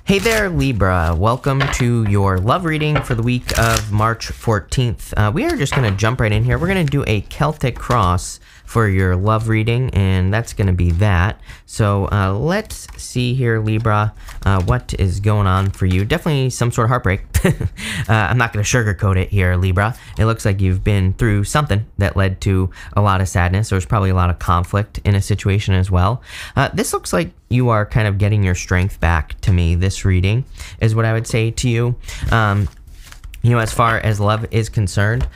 Hey there, Libra. Welcome to your love reading for the week of March 14th. We are just going to jump right in here. We're going to do a Celtic cross for your love reading, and that's going to be that. So let's see here, Libra, what is going on for you. Definitely some sort of heartbreak. I'm not going to sugarcoat it here, Libra. It looks like you've been through something that led to a lot of sadness. There's probably a lot of conflict in a situation as well. This looks like you are kind of getting your strength back to me. This reading is what I would say to you. As far as love is concerned,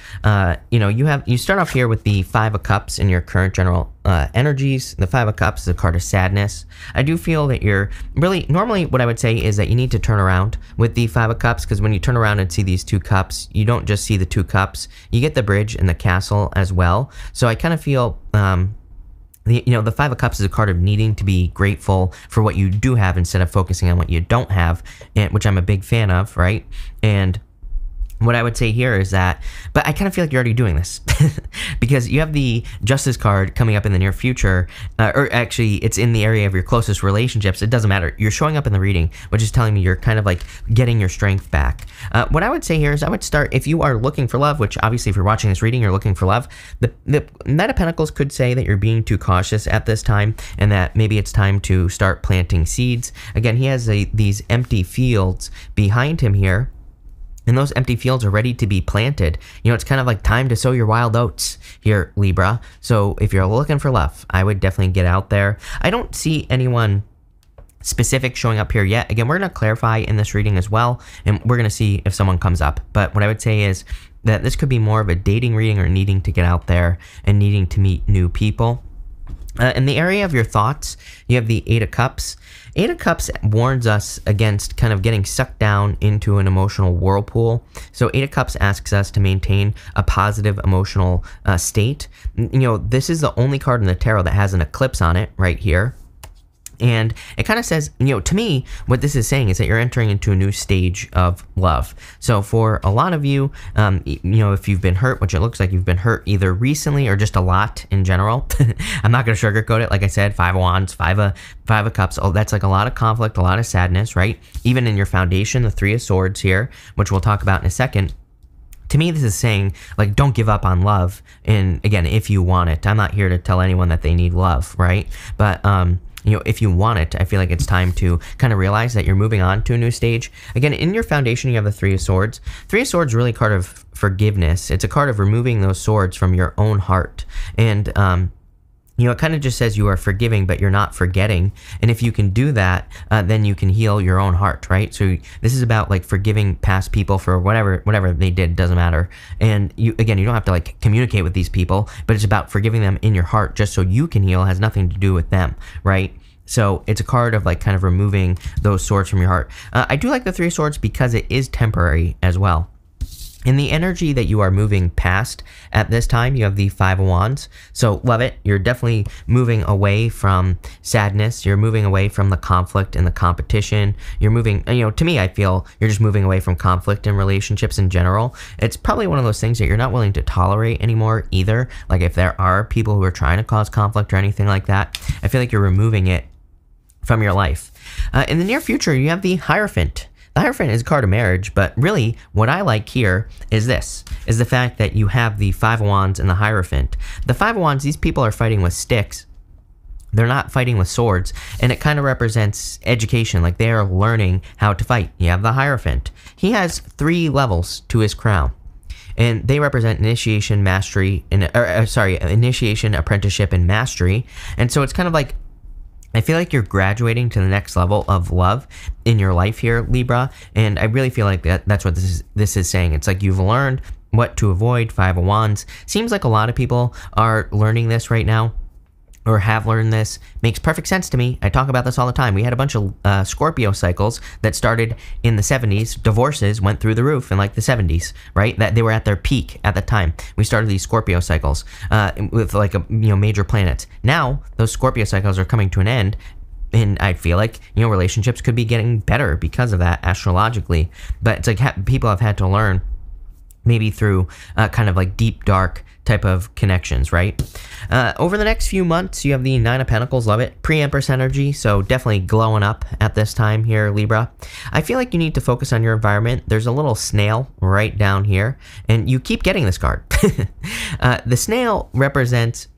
you start off here with the Five of Cups in your current general energies. The Five of Cups is a card of sadness. I do feel that you're really, normally what I would say is that you need to turn around with the Five of Cups, because when you turn around and see these two cups, you don't just see the two cups, you get the bridge and the castle as well. So I kind of feel, the Five of Cups is a card of needing to be grateful for what you do have instead of focusing on what you don't have, which I'm a big fan of, right? And what I would say here is that, but I kind of feel like you're already doing this because you have the Justice card coming up in the near future, or actually it's in the area of your closest relationships. It doesn't matter. You're showing up in the reading, which is telling me you're kind of like getting your strength back. What I would say here is I would start, if you are looking for love, which obviously if you're watching this reading, you're looking for love, the Knight of Pentacles could say that you're being too cautious at this time and that maybe it's time to start planting seeds. Again, he has these empty fields behind him here. And those empty fields are ready to be planted. It's kind of like time to sow your wild oats here, Libra. So if you're looking for love, I would definitely get out there. I don't see anyone specific showing up here yet. Again, we're going to clarify in this reading as well, and we're going to see if someone comes up. But what I would say is that this could be more of a dating reading or needing to get out there and needing to meet new people. In the area of your thoughts, you have the Eight of Cups. Eight of Cups warns us against kind of getting sucked down into an emotional whirlpool. So Eight of Cups asks us to maintain a positive emotional state. This is the only card in the tarot that has an eclipse on it right here. And it kind of says, to me, what this is saying is that you're entering into a new stage of love. So for a lot of you, if you've been hurt, which it looks like you've been hurt either recently or just a lot in general, I'm not going to sugarcoat it. Like I said, Five of Wands, Five of Cups. Oh, that's like a lot of conflict, a lot of sadness, right? Even in your foundation, the Three of Swords here, which we'll talk about in a second. To me, this is saying, like, don't give up on love. And again, if you want it, I'm not here to tell anyone that they need love, right? But, if you want it, I feel like it's time to kind of realize that you're moving on to a new stage. Again, in your foundation, you have the Three of Swords. Three of Swords is really a card of forgiveness. It's a card of removing those swords from your own heart. And, it kind of just says you are forgiving, but you're not forgetting. And if you can do that, then you can heal your own heart, right? So this is about like forgiving past people for whatever they did, doesn't matter. And you don't have to like communicate with these people, but it's about forgiving them in your heart just so you can heal. It has nothing to do with them, right? So it's a card of like kind of removing those swords from your heart. I do like the Three of Swords because it is temporary as well. In the energy that you are moving past at this time, you have the Five of Wands. So love it. You're definitely moving away from sadness. You're moving away from the conflict and the competition. You're moving, to me, I feel you're just moving away from conflict in relationships in general. It's probably one of those things that you're not willing to tolerate anymore either. Like if there are people who are trying to cause conflict or anything like that, I feel like you're removing it from your life. In the near future, you have the Hierophant. The Hierophant is a card of marriage, but really what I like here is the fact that you have the Five of Wands and the Hierophant. The Five of Wands, these people are fighting with sticks. They're not fighting with swords, and it kind of represents education, like they are learning how to fight. You have the Hierophant. He has 3 levels to his crown, and they represent initiation, mastery, initiation, apprenticeship, and mastery. And so it's kind of like, I feel like you're graduating to the next level of love in your life here, Libra, and I really feel like that's what this is saying. It's like you've learned what to avoid. Five of Wands. Seems like a lot of people are learning this right now, or have learned this. Makes perfect sense to me. I talk about this all the time. We had a bunch of Scorpio cycles that started in the 70s. Divorces went through the roof in like the 70s, right? That they were at their peak at the time. We started these Scorpio cycles with like major planets. Now those Scorpio cycles are coming to an end, and I feel like relationships could be getting better because of that astrologically. But it's like people have had to learn maybe through kind of like deep, dark type of connections, right? Over the next few months, you have the Nine of Pentacles. Love it. Pre-Empress energy, so definitely glowing up at this time here, Libra. I feel like you need to focus on your environment. There's a little snail right down here, and you keep getting this card. The snail represents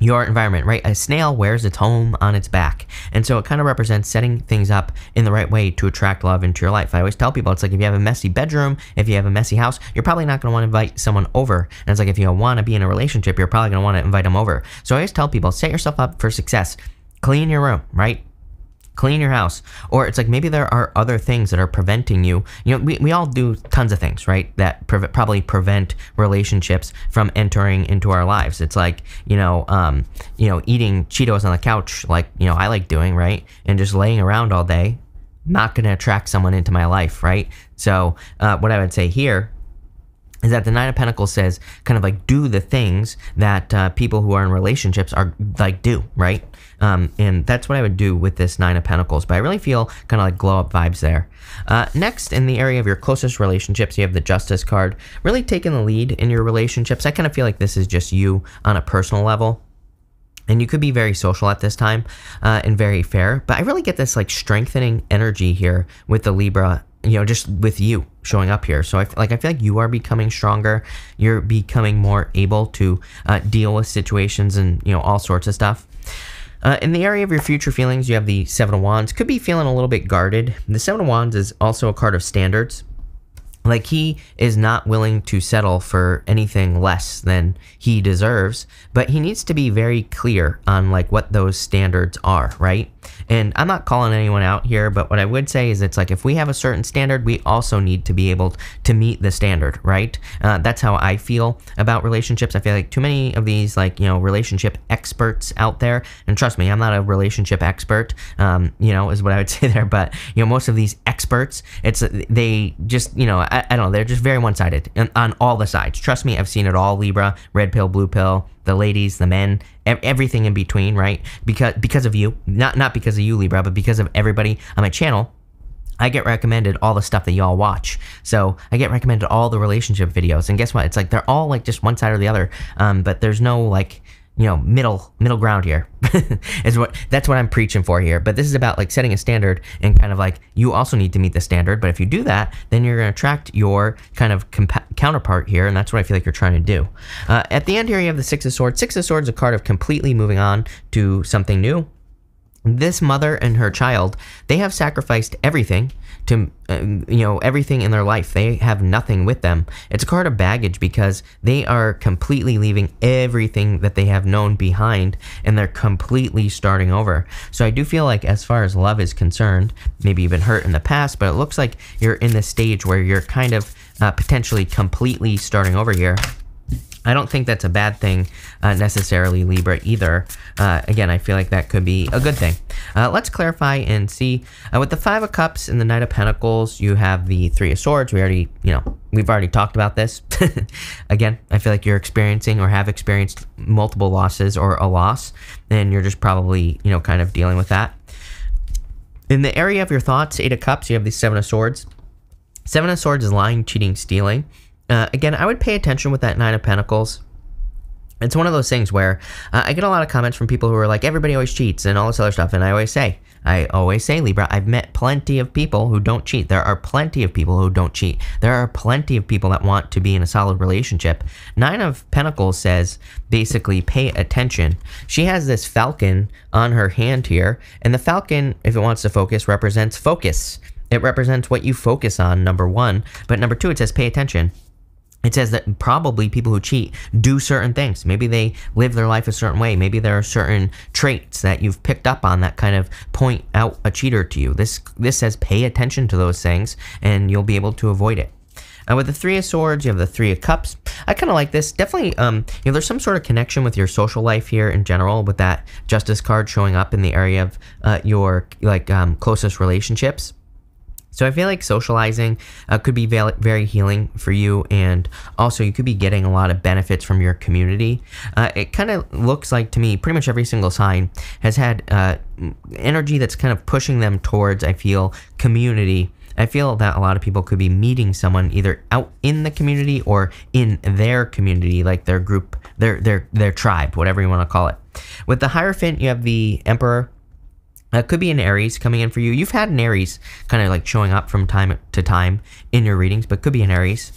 your environment, right? A snail wears its home on its back. And so it kind of represents setting things up in the right way to attract love into your life. I always tell people, it's like if you have a messy bedroom, if you have a messy house, you're probably not going to want to invite someone over. And it's like if you want to be in a relationship, you're probably going to want to invite them over. So I always tell people, set yourself up for success. Clean your room, right? Clean your house. Or it's like maybe there are other things that are preventing you. You know, we all do tons of things, right? That probably prevent relationships from entering into our lives. It's like, eating Cheetos on the couch, like, I like doing, right? And just laying around all day, not going to attract someone into my life, right? So what I would say here is that the Nine of Pentacles says kind of like do the things that people who are in relationships are like do, right? And that's what I would do with this Nine of Pentacles, but I really feel kind of like glow up vibes there. Next, in the area of your closest relationships, you have the Justice card, really taking the lead in your relationships. I kind of feel like this is just you on a personal level. And you could be very social at this time and very fair, but I really get this like strengthening energy here with the Libra, just with you showing up here. So I feel like you are becoming stronger. You're becoming more able to deal with situations and, all sorts of stuff. In the area of your future feelings, you have the Seven of Wands. Could be feeling a little bit guarded. The Seven of Wands is also a card of standards. Like he is not willing to settle for anything less than he deserves, but he needs to be very clear on like what those standards are, right? And I'm not calling anyone out here, but what I would say is it's like if we have a certain standard, we also need to be able to meet the standard, right? That's how I feel about relationships. I feel like too many of these relationship experts out there, and trust me, I'm not a relationship expert, is what I would say there, but most of these experts, they just, I don't know, they're just very one-sided on all the sides. Trust me, I've seen it all, Libra, red pill, blue pill, the ladies, the men, everything in between, right? Because of you, not because of you, Libra, but because of everybody on my channel, I get recommended all the stuff that y'all watch. So I get recommended all the relationship videos, and guess what? It's like they're all like just one side or the other, but there's no like middle ground here. That's what I'm preaching for here. But this is about like setting a standard and kind of like you also need to meet the standard. But if you do that, then you're going to attract your kind of counterpart here, and that's what I feel like you're trying to do. At the end here, you have the Six of Swords. Six of Swords is a card of completely moving on to something new. This mother and her child, they have sacrificed everything to, everything in their life. They have nothing with them. It's a card of baggage because they are completely leaving everything that they have known behind and they're completely starting over. So I do feel like as far as love is concerned, maybe you've been hurt in the past, but it looks like you're in this stage where you're kind of potentially completely starting over here. I don't think that's a bad thing necessarily, Libra, either. Again, I feel like that could be a good thing. Let's clarify and see. With the Five of Cups and the Knight of Pentacles, you have the Three of Swords. We've already talked about this. Again, I feel like you're experiencing or have experienced multiple losses or a loss, and you're just probably, kind of dealing with that. In the area of your thoughts, Eight of Cups, you have the Seven of Swords. Seven of Swords is lying, cheating, stealing. Again, I would pay attention with that Nine of Pentacles. It's one of those things where I get a lot of comments from people who are like, everybody always cheats and all this other stuff. And I always say, Libra, I've met plenty of people who don't cheat. There are plenty of people who don't cheat. There are plenty of people that want to be in a solid relationship. Nine of Pentacles says, basically, pay attention. She has this falcon on her hand here. And the falcon, if it wants to focus, represents focus. It represents what you focus on, number one. But number two, it says pay attention. It says that probably people who cheat do certain things. Maybe they live their life a certain way. Maybe there are certain traits that you've picked up on that kind of point out a cheater to you. This says pay attention to those things and you'll be able to avoid it. With the Three of Swords, you have the Three of Cups. I kind of like this. Definitely, there's some sort of connection with your social life here in general with that Justice card showing up in the area of your closest relationships. So I feel like socializing could be very healing for you, and also you could be getting a lot of benefits from your community. It kind of looks like to me pretty much every single sign has had energy that's kind of pushing them towards, I feel, community I feel that a lot of people could be meeting someone either out in the community or in their community, like their group, their tribe, whatever you want to call it. With the Hierophant, you have the Emperor. Could be an Aries coming in for you. You've had an Aries kind of like showing up from time to time in your readings, but could be an Aries.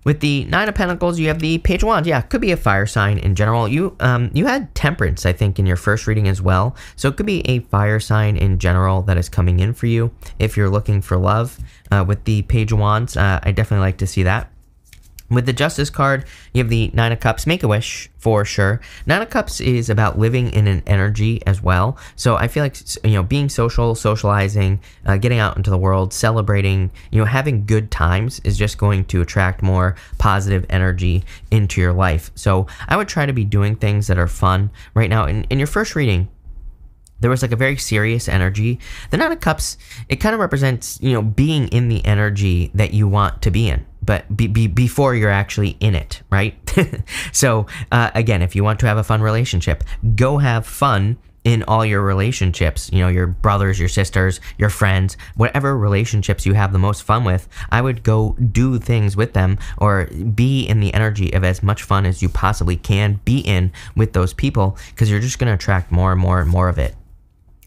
With the Nine of Pentacles, you have the Page of Wands. Yeah, could be a fire sign in general. You had Temperance, I think, in your first reading as well. So it could be a fire sign in general that is coming in for you if you're looking for love. With the Page of Wands, I definitely like to see that. With the Justice card, you have the Nine of Cups. Make a wish for sure. Nine of Cups is about living in an energy as well. So I feel like, being social, socializing, getting out into the world, celebrating, having good times is just going to attract more positive energy into your life. So I would try to be doing things that are fun right now. In your first reading, there was like a very serious energy. The Nine of Cups, it kind of represents, being in the energy that you want to be in, but before you're actually in it, right? So again, if you want to have a fun relationship, go have fun in all your relationships, your brothers, your sisters, your friends, whatever relationships you have the most fun with. I would go do things with them or be in the energy of as much fun as you possibly can be in with those people, because you're just going to attract more and more and more of it.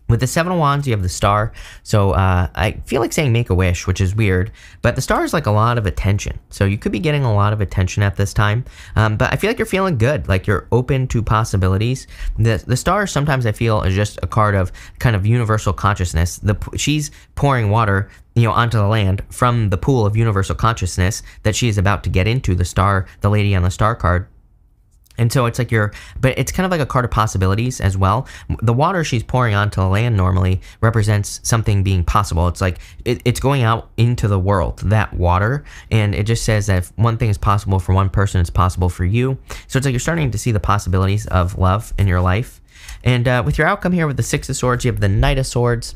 With the Seven of Wands, you have the Star. So I feel like saying make a wish, which is weird, but the Star is like a lot of attention. So you could be getting a lot of attention at this time, but I feel like you're feeling good, like you're open to possibilities. The Star sometimes I feel is just a card of kind of universal consciousness. She's pouring water onto the land from the pool of universal consciousness that she is about to get into, the Star, the Lady on the Star card. And so it's like but it's kind of like a card of possibilities as well. The water she's pouring onto the land normally represents something being possible. It's like it's going out into the world, that water. And it just says that if one thing is possible for one person, it's possible for you. So it's like you're starting to see the possibilities of love in your life. And with your outcome here with the Six of Swords, you have the Knight of Swords.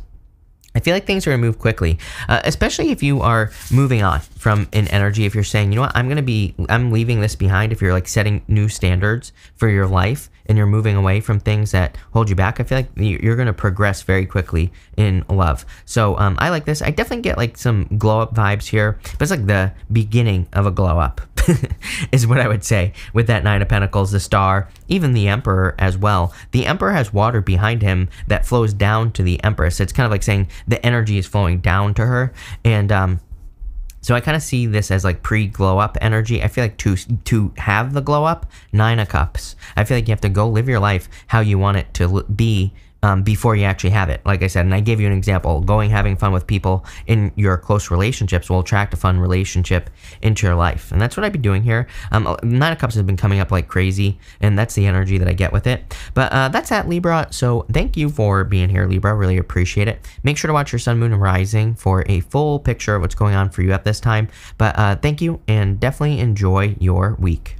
I feel like things are going to move quickly, especially if you are moving on from an energy. If you're saying, what, I'm leaving this behind. If you're like setting new standards for your life and you're moving away from things that hold you back, I feel like you're going to progress very quickly in love. So I like this. I definitely get like some glow up vibes here, but it's like the beginning of a glow up is what I would say with that Nine of Pentacles, the Star, even the Emperor as well. The Emperor has water behind him that flows down to the Empress. It's kind of like saying the energy is flowing down to her. And so I kind of see this as like pre-glow up energy. I feel like to have the glow up, Nine of Cups, I feel like you have to go live your life how you want it to be before you actually have it. Like I said, and I gave you an example, having fun with people in your close relationships will attract a fun relationship into your life. And that's what I've been doing here. Nine of Cups has been coming up like crazy, and that's the energy that I get with it. But that's that, Libra. So thank you for being here, Libra. Really appreciate it. Make sure to watch your Sun, Moon, and Rising for a full picture of what's going on for you at this time. But thank you, and definitely enjoy your week.